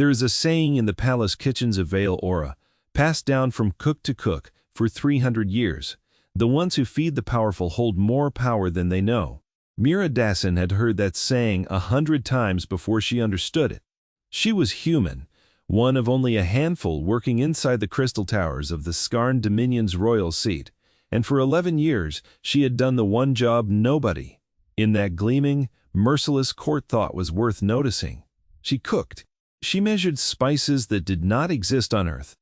There is a saying in the palace kitchens of Vale Ora, passed down from cook to cook for 300 years. The ones who feed the powerful hold more power than they know. Mira Dassen had heard that saying 100 times before she understood it. She was human, one of only a handful working inside the crystal towers of the Skarn Dominion's royal seat, and for 11 years she had done the one job nobody in that gleaming, merciless court thought was worth noticing. She cooked. She measured spices that did not exist on Earth.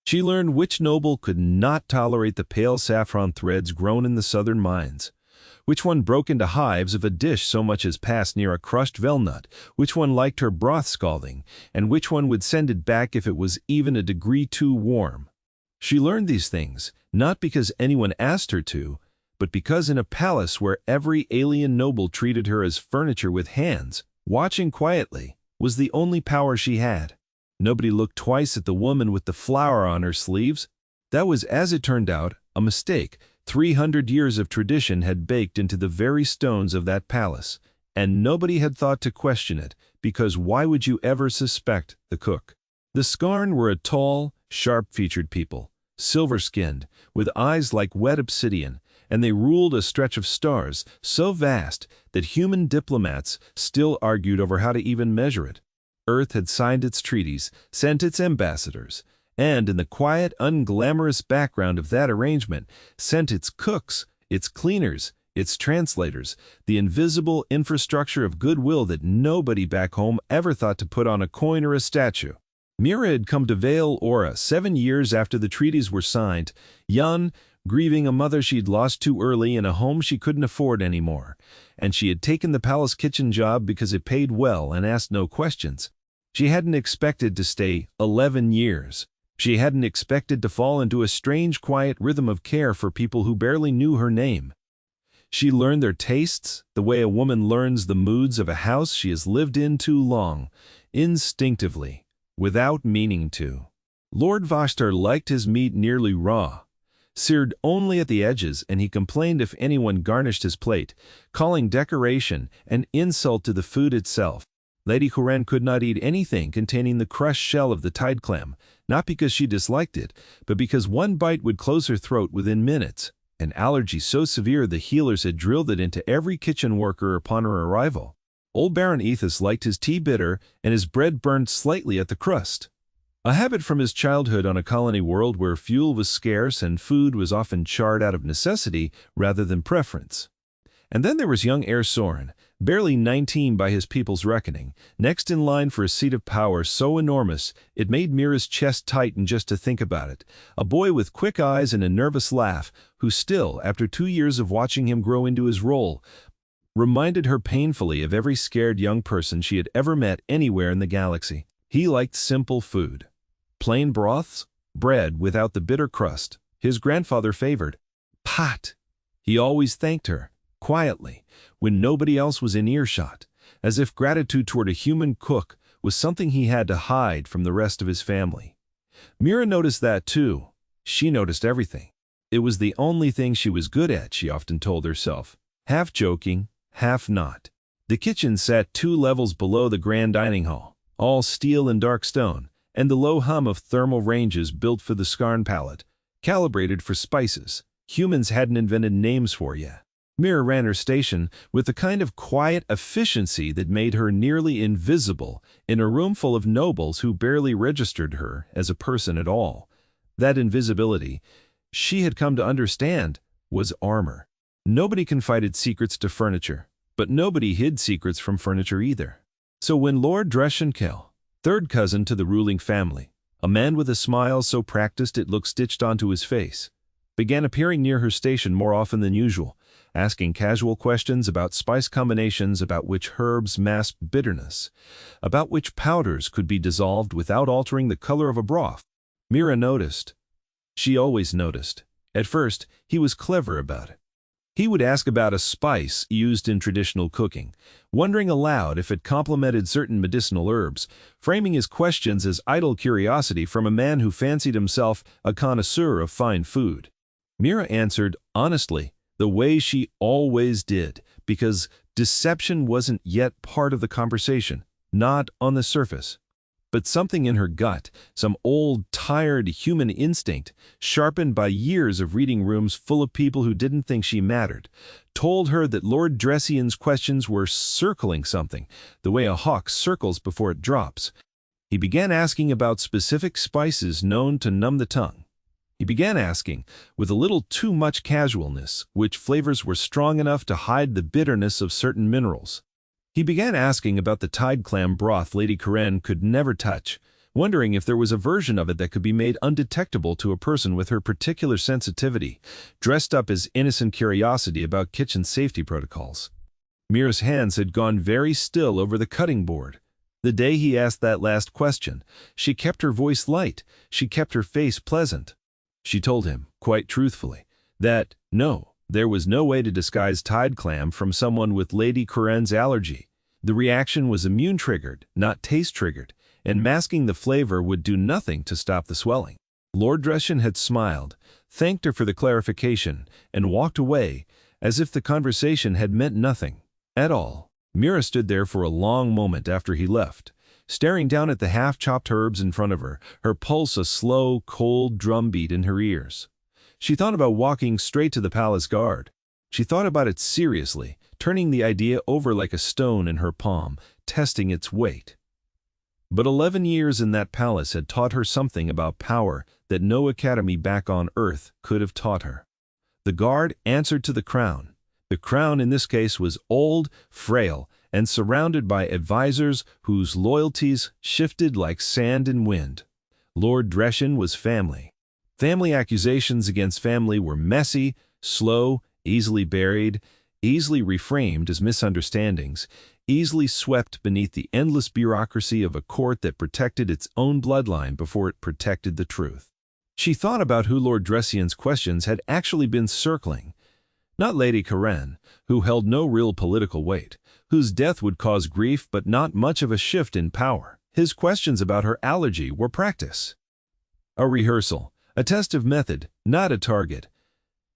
She learned which noble could not tolerate the pale saffron threads grown in the southern mines, which one broke into hives if a dish so much as passed near a crushed walnut, which one liked her broth scalding, and which one would send it back if it was even a degree too warm. She learned these things, not because anyone asked her to, but because in a palace where every alien noble treated her as furniture with hands, watching quietly was the only power she had. Nobody looked twice at the woman with the flower on her sleeves. That was, as it turned out, a mistake. 300 years of tradition had baked into the very stones of that palace, and nobody had thought to question it, because why would you ever suspect the cook? The Skarn were a tall, sharp-featured people, silver-skinned, with eyes like wet obsidian, and they ruled a stretch of stars so vast that human diplomats still argued over how to even measure it. Earth had signed its treaties, sent its ambassadors, and in the quiet, unglamorous background of that arrangement, sent its cooks, its cleaners, its translators, the invisible infrastructure of goodwill that nobody back home ever thought to put on a coin or a statue. Mira had come to Vale Ora 7 years after the treaties were signed, young, grieving a mother she'd lost too early and a home she couldn't afford anymore, and she had taken the palace kitchen job because it paid well and asked no questions. She hadn't expected to stay 11 years. She hadn't expected to fall into a strange, quiet rhythm of care for people who barely knew her name. She learned their tastes, the way a woman learns the moods of a house she has lived in too long, instinctively, without meaning to. Lord Voshtar liked his meat nearly raw, seared only at the edges, and he complained if anyone garnished his plate, calling decoration an insult to the food itself. Lady Huren could not eat anything containing the crushed shell of the tide clam, not because she disliked it, but because one bite would close her throat within minutes, an allergy so severe the healers had drilled it into every kitchen worker upon her arrival. Old Baron Ethos liked his tea bitter and his bread burned slightly at the crust, a habit from his childhood on a colony world where fuel was scarce and food was often charred out of necessity rather than preference. And then there was young heir Soren, barely 19 by his people's reckoning, next in line for a seat of power so enormous it made Mira's chest tighten just to think about it, a boy with quick eyes and a nervous laugh, who still, after 2 years of watching him grow into his role, reminded her painfully of every scared young person she had ever met anywhere in the galaxy. He liked simple food. Plain broths, bread without the bitter crust, his grandfather favored. Pot! He always thanked her, quietly, when nobody else was in earshot, as if gratitude toward a human cook was something he had to hide from the rest of his family. Mira noticed that too. She noticed everything. It was the only thing she was good at, she often told herself, half joking, half not. The kitchen sat 2 levels below the grand dining hall, all steel and dark stone, and the low hum of thermal ranges built for the Skarn palate, calibrated for spices humans hadn't invented names for yet. Mira ran her station with the kind of quiet efficiency that made her nearly invisible in a room full of nobles who barely registered her as a person at all. That invisibility, she had come to understand, was armor. Nobody confided secrets to furniture, but nobody hid secrets from furniture either. So when Lord Dreshenkel, third cousin to the ruling family, a man with a smile so practiced it looked stitched onto his face, began appearing near her station more often than usual, asking casual questions about spice combinations, about which herbs masked bitterness, about which powders could be dissolved without altering the color of a broth, Mira noticed. She always noticed. At first, he was clever about it. He would ask about a spice used in traditional cooking, wondering aloud if it complemented certain medicinal herbs, framing his questions as idle curiosity from a man who fancied himself a connoisseur of fine food. Mira answered honestly, the way she always did, because deception wasn't yet part of the conversation, not on the surface. But something in her gut, some old, tired human instinct, sharpened by years of reading rooms full of people who didn't think she mattered, told her that Lord Dressien's questions were circling something, the way a hawk circles before it drops. He began asking about specific spices known to numb the tongue. He began asking, with a little too much casualness, which flavors were strong enough to hide the bitterness of certain minerals. He began asking about the tide clam broth Lady Corinne could never touch, wondering if there was a version of it that could be made undetectable to a person with her particular sensitivity, dressed up as innocent curiosity about kitchen safety protocols. Mira's hands had gone very still over the cutting board. The day he asked that last question, she kept her voice light, she kept her face pleasant. She told him, quite truthfully, that, no, there was no way to disguise tide clam from someone with Lady Corinne's allergy. The reaction was immune-triggered, not taste-triggered, and masking the flavor would do nothing to stop the swelling. Lord Dressian had smiled, thanked her for the clarification, and walked away, as if the conversation had meant nothing at all. Mira stood there for a long moment after he left, staring down at the half-chopped herbs in front of her, her pulse a slow, cold drumbeat in her ears. She thought about walking straight to the palace guard. She thought about it seriously, turning the idea over like a stone in her palm, testing its weight. But 11 years in that palace had taught her something about power that no academy back on Earth could have taught her. The guard answered to the crown. The crown in this case was old, frail, and surrounded by advisors whose loyalties shifted like sand in wind. Lord Dressian was family. Family accusations against family were messy, slow, easily buried, easily reframed as misunderstandings, easily swept beneath the endless bureaucracy of a court that protected its own bloodline before it protected the truth. She thought about who Lord Dressien's questions had actually been circling. Not Lady Corinne, who held no real political weight, whose death would cause grief but not much of a shift in power. His questions about her allergy were practice. A rehearsal, a test of method, not a target.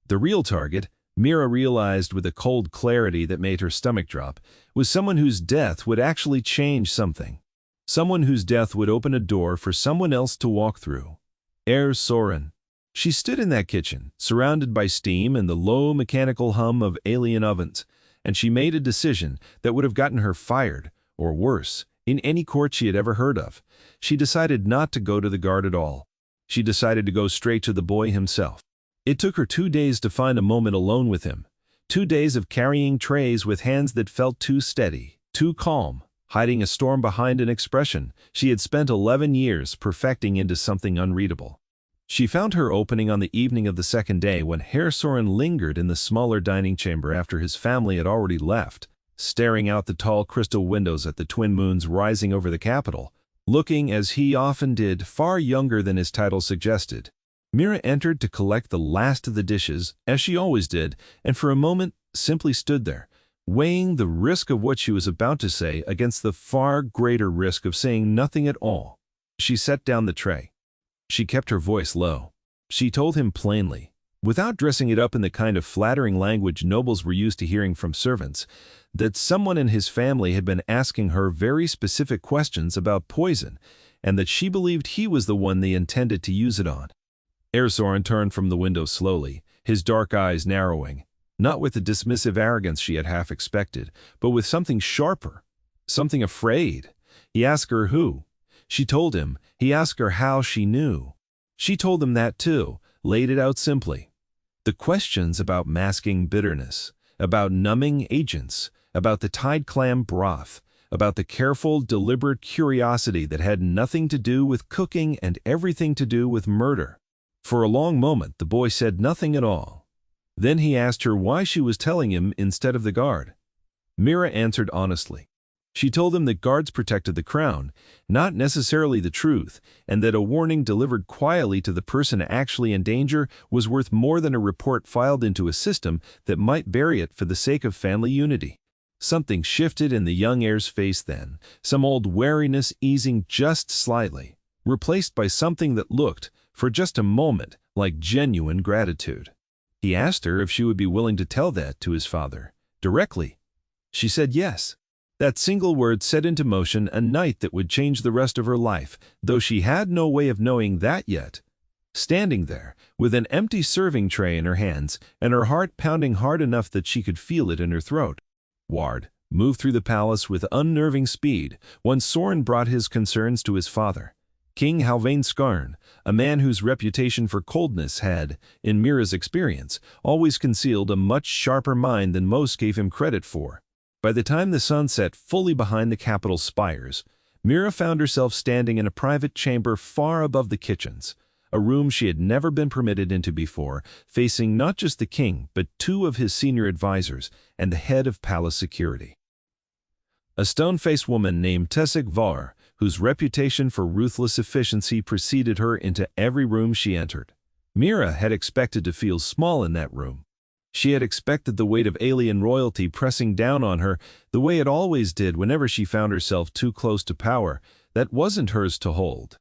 The real target, Mira realized with a cold clarity that made her stomach drop, was someone whose death would actually change something. Someone whose death would open a door for someone else to walk through. Herr Soren. She stood in that kitchen, surrounded by steam and the low mechanical hum of alien ovens, and she made a decision that would have gotten her fired, or worse, in any court she had ever heard of. She decided not to go to the guard at all. She decided to go straight to the boy himself. It took her 2 days to find a moment alone with him. 2 days of carrying trays with hands that felt too steady, too calm, hiding a storm behind an expression she had spent 11 years perfecting into something unreadable. She found her opening on the evening of the second day when Herr Soren lingered in the smaller dining chamber after his family had already left, staring out the tall crystal windows at the twin moons rising over the capital, looking, as he often did, far younger than his title suggested. Mira entered to collect the last of the dishes, as she always did, and for a moment simply stood there, weighing the risk of what she was about to say against the far greater risk of saying nothing at all. She set down the tray. She kept her voice low. She told him plainly, without dressing it up in the kind of flattering language nobles were used to hearing from servants, that someone in his family had been asking her very specific questions about poison, and that she believed he was the one they intended to use it on. Herr Soren turned from the window slowly, his dark eyes narrowing, not with the dismissive arrogance she had half expected, but with something sharper, something afraid. He asked her who. She told him. He asked her how she knew. She told him that too, laid it out simply. The questions about masking bitterness, about numbing agents, about the tide clam broth, about the careful, deliberate curiosity that had nothing to do with cooking and everything to do with murder. For a long moment the boy said nothing at all. Then he asked her why she was telling him instead of the guard. Mira answered honestly. She told him that guards protected the crown, not necessarily the truth, and that a warning delivered quietly to the person actually in danger was worth more than a report filed into a system that might bury it for the sake of family unity. Something shifted in the young heir's face then, some old wariness easing just slightly, replaced by something that looked, for just a moment, like genuine gratitude. He asked her if she would be willing to tell that to his father, directly. She said yes. That single word set into motion a night that would change the rest of her life, though she had no way of knowing that yet. Standing there, with an empty serving tray in her hands, and her heart pounding hard enough that she could feel it in her throat. Ward moved through the palace with unnerving speed when Soren brought his concerns to his father. King Halvain Skarn, a man whose reputation for coldness had, in Mira's experience, always concealed a much sharper mind than most gave him credit for. By the time the sun set fully behind the capital's spires, Mira found herself standing in a private chamber far above the kitchens, a room she had never been permitted into before, facing not just the king but two of his senior advisors and the head of palace security. A stone-faced woman named Tessig Var, whose reputation for ruthless efficiency preceded her into every room she entered. Mira had expected to feel small in that room. She had expected the weight of alien royalty pressing down on her the way it always did whenever she found herself too close to power that wasn't hers to hold.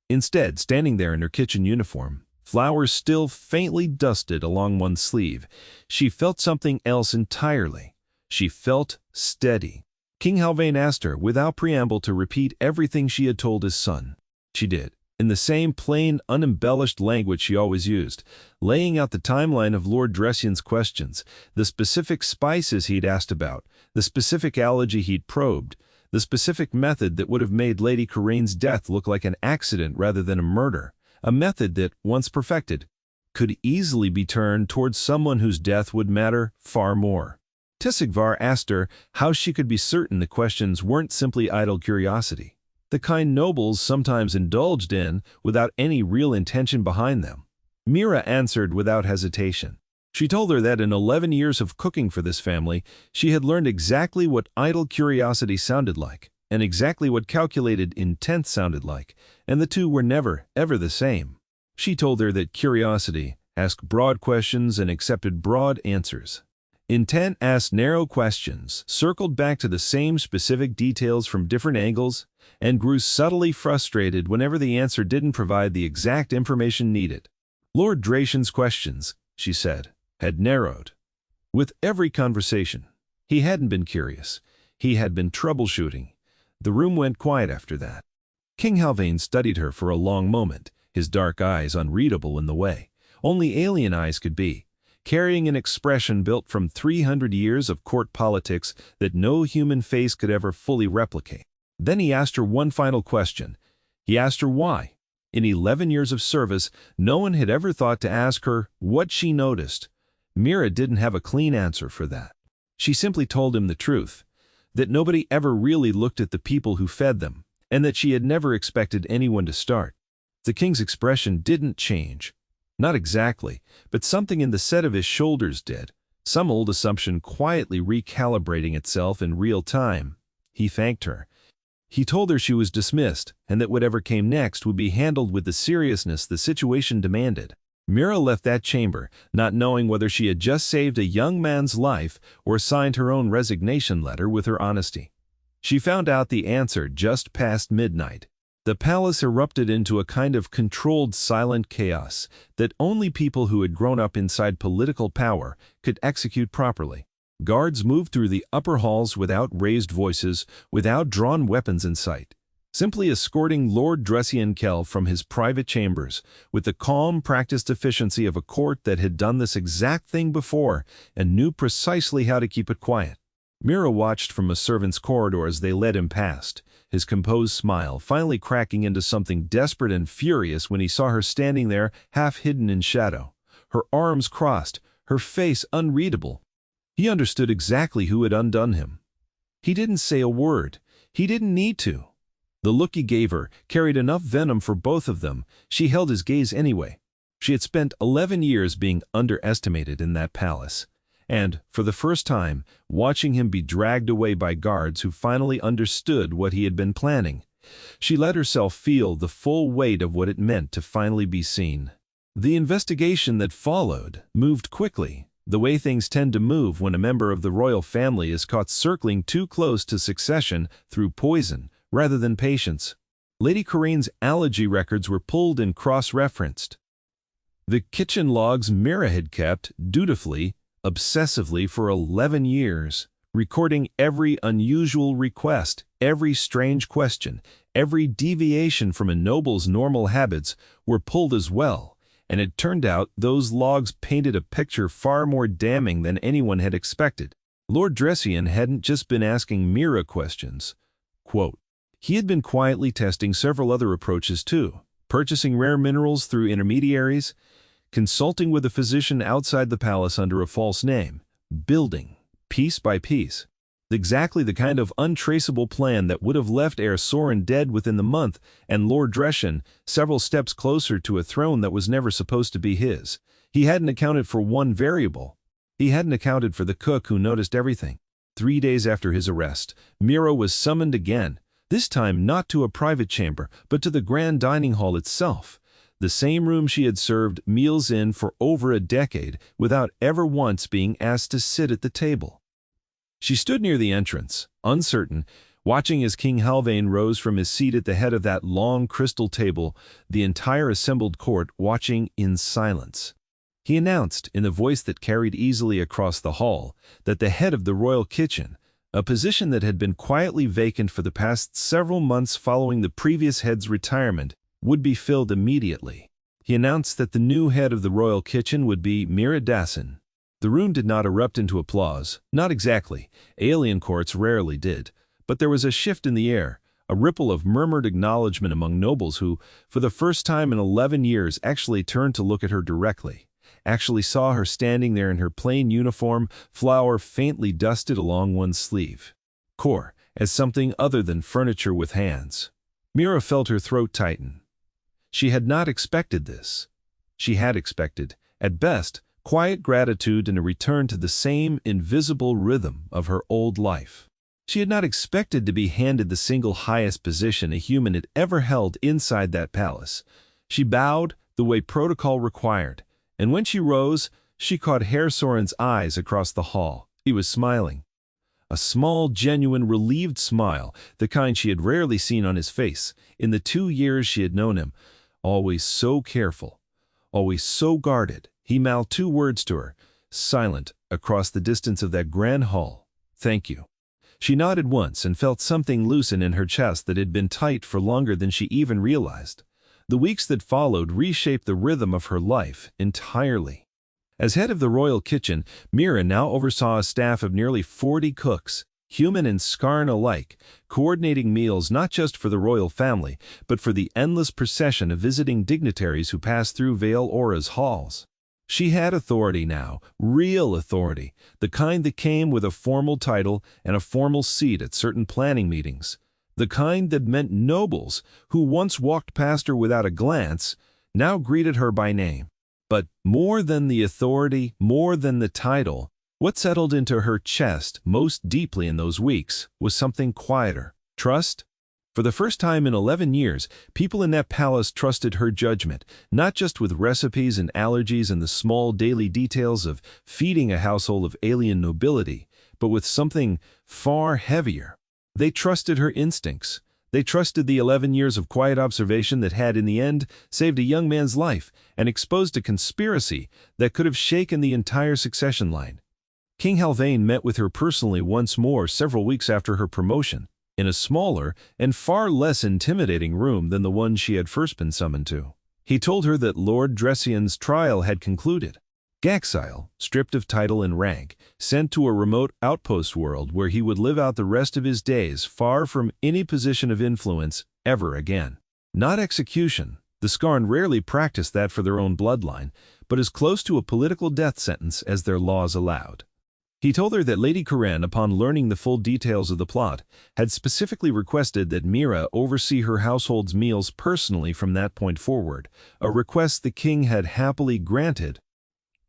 Instead, standing there in her kitchen uniform, flowers still faintly dusted along one sleeve, she felt something else entirely. She felt steady. King Halvain asked her, without preamble, to repeat everything she had told his son. She did, in the same plain, unembellished language she always used, laying out the timeline of Lord Dressian's questions, the specific spices he'd asked about, the specific allergy he'd probed, the specific method that would have made Lady Karain's death look like an accident rather than a murder, a method that, once perfected, could easily be turned towards someone whose death would matter far more. Tissigvar asked her how she could be certain the questions weren't simply idle curiosity, the kind nobles sometimes indulged in without any real intention behind them. Mira answered without hesitation. She told her that in 11 years of cooking for this family, she had learned exactly what idle curiosity sounded like, and exactly what calculated intent sounded like, and the two were never, ever the same. She told her that curiosity asked broad questions and accepted broad answers. Intent asked narrow questions, circled back to the same specific details from different angles, and grew subtly frustrated whenever the answer didn't provide the exact information needed. Lord Dressian's questions, she said, had narrowed. With every conversation, he hadn't been curious. He had been troubleshooting. The room went quiet after that. King Halvain studied her for a long moment, his dark eyes unreadable in the way only alien eyes could be, carrying an expression built from 300 years of court politics that no human face could ever fully replicate. Then he asked her one final question. He asked her why. In 11 years of service, no one had ever thought to ask her what she noticed. Mira didn't have a clean answer for that. She simply told him the truth, that nobody ever really looked at the people who fed them, and that she had never expected anyone to start. The king's expression didn't change. Not exactly, but something in the set of his shoulders did, some old assumption quietly recalibrating itself in real time. He thanked her. He told her she was dismissed, and that whatever came next would be handled with the seriousness the situation demanded. Mira left that chamber, not knowing whether she had just saved a young man's life or signed her own resignation letter with her honesty. She found out the answer just past midnight. The palace erupted into a kind of controlled silent chaos that only people who had grown up inside political power could execute properly. Guards moved through the upper halls without raised voices, without drawn weapons in sight, simply escorting Lord Dressian Kell from his private chambers with the calm, practiced efficiency of a court that had done this exact thing before and knew precisely how to keep it quiet. Mira watched from a servant's corridor as they led him past, his composed smile finally cracking into something desperate and furious when he saw her standing there half hidden in shadow, her arms crossed, her face unreadable. He understood exactly who had undone him. He didn't say a word. He didn't need to. The look he gave her carried enough venom for both of them. She held his gaze anyway. She had spent 11 years being underestimated in that palace. And, for the first time, watching him be dragged away by guards who finally understood what he had been planning. She let herself feel the full weight of what it meant to finally be seen. The investigation that followed moved quickly, the way things tend to move when a member of the royal family is caught circling too close to succession through poison rather than patience. Lady Karain's allergy records were pulled and cross-referenced. The kitchen logs Mira had kept, dutifully, obsessively for 11 years, recording every unusual request, every strange question, every deviation from a noble's normal habits were pulled as well, and it turned out those logs painted a picture far more damning than anyone had expected. Lord Dressian hadn't just been asking Mira questions. Quote, he had been quietly testing several other approaches too, purchasing rare minerals through intermediaries, consulting with a physician outside the palace under a false name, building, piece by piece, exactly the kind of untraceable plan that would have left Heir Soren dead within the month and Lord Dressian several steps closer to a throne that was never supposed to be his. He hadn't accounted for one variable. He hadn't accounted for the cook who noticed everything. 3 days after his arrest, Mira was summoned again, this time not to a private chamber, but to the grand dining hall itself, the same room she had served meals in for over a decade without ever once being asked to sit at the table. She stood near the entrance, uncertain, watching as King Halvain rose from his seat at the head of that long crystal table, the entire assembled court watching in silence. He announced, in a voice that carried easily across the hall, that the head of the royal kitchen, a position that had been quietly vacant for the past several months following the previous head's retirement, would be filled immediately. He announced that the new head of the royal kitchen would be Mira Dassen. The room did not erupt into applause, not exactly. Alien courts rarely did. But there was a shift in the air, a ripple of murmured acknowledgement among nobles who, for the first time in 11 years, actually turned to look at her directly, actually saw her standing there in her plain uniform, flour faintly dusted along one sleeve. Core, as something other than furniture with hands. Mira felt her throat tighten. She had not expected this. She had expected, at best, quiet gratitude and a return to the same invisible rhythm of her old life. She had not expected to be handed the single highest position a human had ever held inside that palace. She bowed the way protocol required, and when she rose, she caught Heir Soren's eyes across the hall. He was smiling. A small, genuine, relieved smile, the kind she had rarely seen on his face in the 2 years she had known him. Always so careful, always so guarded. He mouthed 2 words to her, silent, across the distance of that grand hall. Thank you. She nodded once and felt something loosen in her chest that had been tight for longer than she even realized. The weeks that followed reshaped the rhythm of her life entirely. As head of the royal kitchen, Mira now oversaw a staff of nearly 40 cooks, human and scarn alike, coordinating meals not just for the royal family, but for the endless procession of visiting dignitaries who passed through Vale Aura's halls. She had authority now, real authority, the kind that came with a formal title and a formal seat at certain planning meetings, the kind that meant nobles, who once walked past her without a glance, now greeted her by name. But more than the authority, more than the title, what settled into her chest most deeply in those weeks was something quieter. Trust? For the first time in 11 years, people in that palace trusted her judgment, not just with recipes and allergies and the small daily details of feeding a household of alien nobility, but with something far heavier. They trusted her instincts. They trusted the 11 years of quiet observation that had, in the end, saved a young man's life and exposed a conspiracy that could have shaken the entire succession line. King Halvain met with her personally once more several weeks after her promotion, in a smaller and far less intimidating room than the one she had first been summoned to. He told her that Lord Dressian's trial had concluded. Gaxile, stripped of title and rank, sent to a remote outpost world where he would live out the rest of his days far from any position of influence ever again. Not execution, the Skarn rarely practiced that for their own bloodline, but as close to a political death sentence as their laws allowed. He told her that Lady Karen, upon learning the full details of the plot, had specifically requested that Mira oversee her household's meals personally from that point forward, a request the king had happily granted.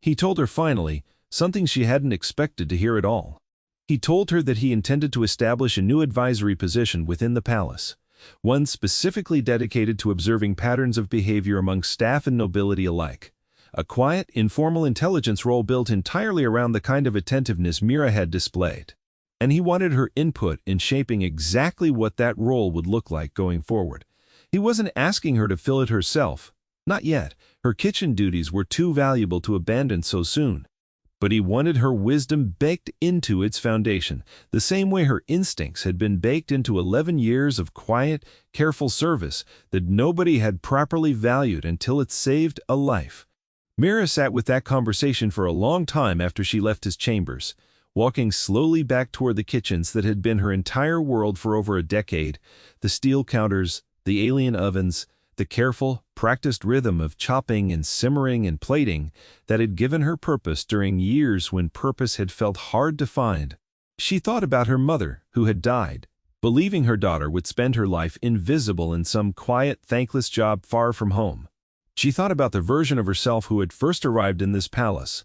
He told her finally, something she hadn't expected to hear at all. He told her that he intended to establish a new advisory position within the palace, one specifically dedicated to observing patterns of behavior among staff and nobility alike. A quiet, informal intelligence role built entirely around the kind of attentiveness Mira had displayed. And he wanted her input in shaping exactly what that role would look like going forward. He wasn't asking her to fill it herself. Not yet. Her kitchen duties were too valuable to abandon so soon. But he wanted her wisdom baked into its foundation, the same way her instincts had been baked into 11 years of quiet, careful service that nobody had properly valued until it saved a life. Mira sat with that conversation for a long time after she left his chambers, walking slowly back toward the kitchens that had been her entire world for over a decade, the steel counters, the alien ovens, the careful, practiced rhythm of chopping and simmering and plating that had given her purpose during years when purpose had felt hard to find. She thought about her mother, who had died, believing her daughter would spend her life invisible in some quiet, thankless job far from home. She thought about the version of herself who had first arrived in this palace,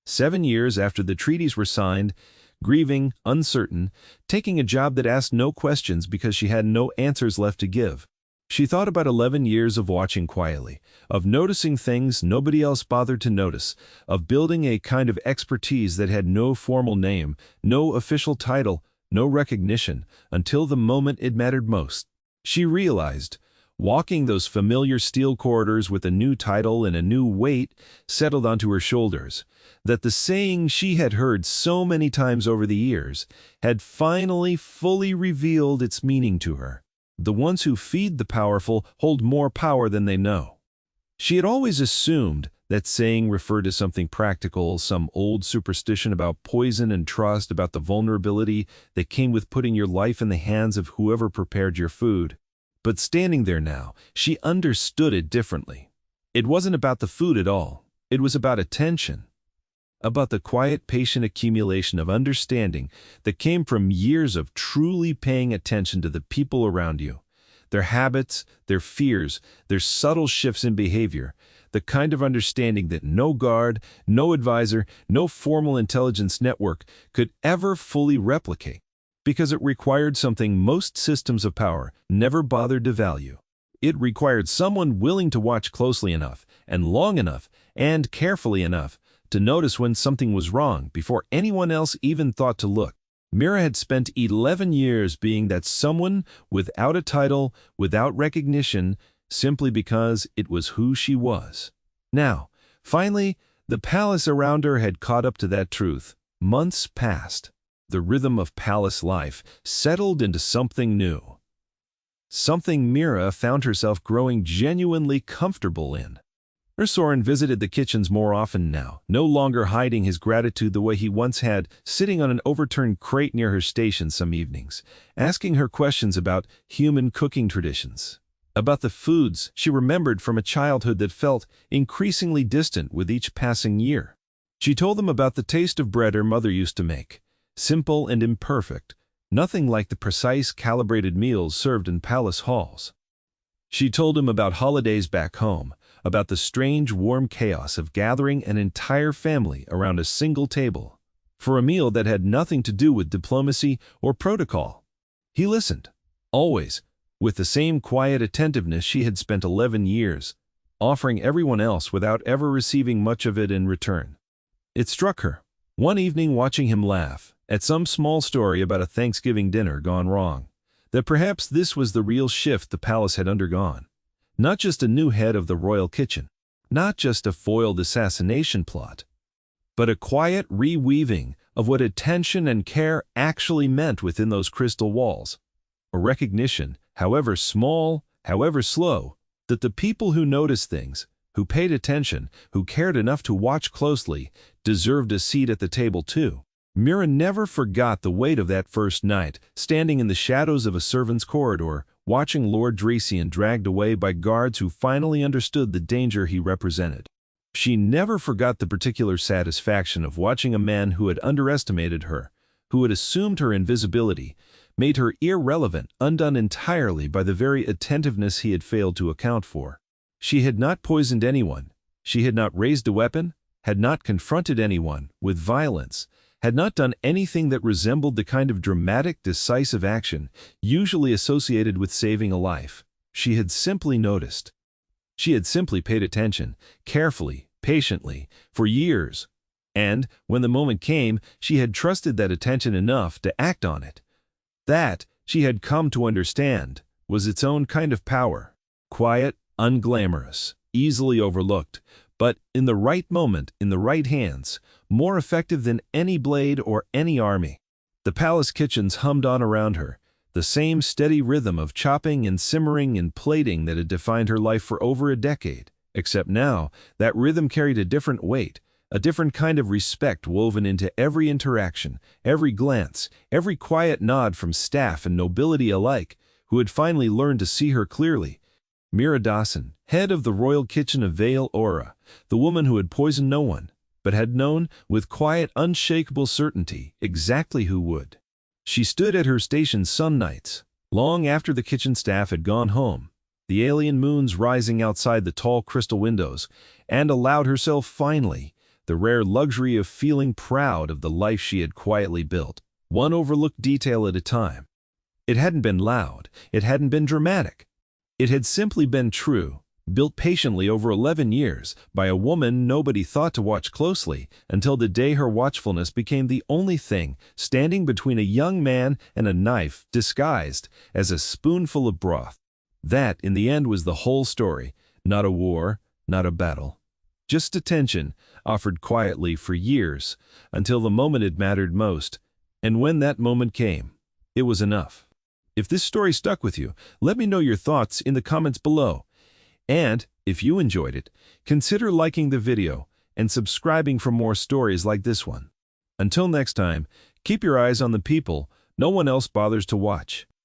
7 years after the treaties were signed, grieving, uncertain, taking a job that asked no questions because she had no answers left to give. She thought about 11 years of watching quietly, of noticing things nobody else bothered to notice, of building a kind of expertise that had no formal name, no official title, no recognition, until the moment it mattered most. She realized, walking those familiar steel corridors with a new title and a new weight settled onto her shoulders, that the saying she had heard so many times over the years had finally fully revealed its meaning to her. The ones who feed the powerful hold more power than they know. She had always assumed that saying referred to something practical, some old superstition about poison and trust, about the vulnerability that came with putting your life in the hands of whoever prepared your food. But standing there now, she understood it differently. It wasn't about the food at all. It was about attention. About the quiet, patient accumulation of understanding that came from years of truly paying attention to the people around you, their habits, their fears, their subtle shifts in behavior, the kind of understanding that no guard, no advisor, no formal intelligence network could ever fully replicate, because it required something most systems of power never bothered to value. It required someone willing to watch closely enough, and long enough, and carefully enough to notice when something was wrong before anyone else even thought to look. Mira had spent 11 years being that someone without a title, without recognition, simply because it was who she was. Now, finally, the palace around her had caught up to that truth. Months passed. The rhythm of palace life settled into something new. Something Mira found herself growing genuinely comfortable in. Soren visited the kitchens more often now, no longer hiding his gratitude the way he once had, sitting on an overturned crate near her station some evenings, asking her questions about human cooking traditions, about the foods she remembered from a childhood that felt increasingly distant with each passing year. She told them about the taste of bread her mother used to make, simple and imperfect, nothing like the precise, calibrated meals served in palace halls. She told him about holidays back home, about the strange, warm chaos of gathering an entire family around a single table for a meal that had nothing to do with diplomacy or protocol. He listened, always, with the same quiet attentiveness she had spent 11 years, offering everyone else without ever receiving much of it in return. It struck her, one evening watching him laugh at some small story about a Thanksgiving dinner gone wrong, that perhaps this was the real shift the palace had undergone. Not just a new head of the royal kitchen, not just a foiled assassination plot, but a quiet reweaving of what attention and care actually meant within those crystal walls. A recognition, however small, however slow, that the people who noticed things, who paid attention, who cared enough to watch closely, deserved a seat at the table too. Mira never forgot the weight of that first night, standing in the shadows of a servants' corridor, watching Lord Dracian dragged away by guards who finally understood the danger he represented. She never forgot the particular satisfaction of watching a man who had underestimated her, who had assumed her invisibility, made her irrelevant, undone entirely by the very attentiveness he had failed to account for. She had not poisoned anyone. She had not raised a weapon, had not confronted anyone with violence, had not done anything that resembled the kind of dramatic, decisive action usually associated with saving a life. She had simply noticed. She had simply paid attention, carefully, patiently, for years. And, when the moment came, she had trusted that attention enough to act on it. That, she had come to understand, was its own kind of power. Quiet, unglamorous, easily overlooked, but in the right moment, in the right hands, more effective than any blade or any army. The palace kitchens hummed on around her, the same steady rhythm of chopping and simmering and plating that had defined her life for over a decade. Except now, that rhythm carried a different weight, a different kind of respect woven into every interaction, every glance, every quiet nod from staff and nobility alike, who had finally learned to see her clearly. Mira Dassen, head of the royal kitchen of Vale Aura, the woman who had poisoned no one, but had known, with quiet, unshakable certainty, exactly who would. She stood at her station some nights, long after the kitchen staff had gone home, the alien moons rising outside the tall crystal windows, and allowed herself finally the rare luxury of feeling proud of the life she had quietly built, one overlooked detail at a time. It hadn't been loud, it hadn't been dramatic. It had simply been true, built patiently over 11 years by a woman nobody thought to watch closely until the day her watchfulness became the only thing standing between a young man and a knife disguised as a spoonful of broth. That, in the end, was the whole story, not a war, not a battle. Just attention, offered quietly for years, until the moment it mattered most, and when that moment came, it was enough. If this story stuck with you, let me know your thoughts in the comments below. And, if you enjoyed it, consider liking the video and subscribing for more stories like this one. Until next time, keep your eyes on the people no one else bothers to watch.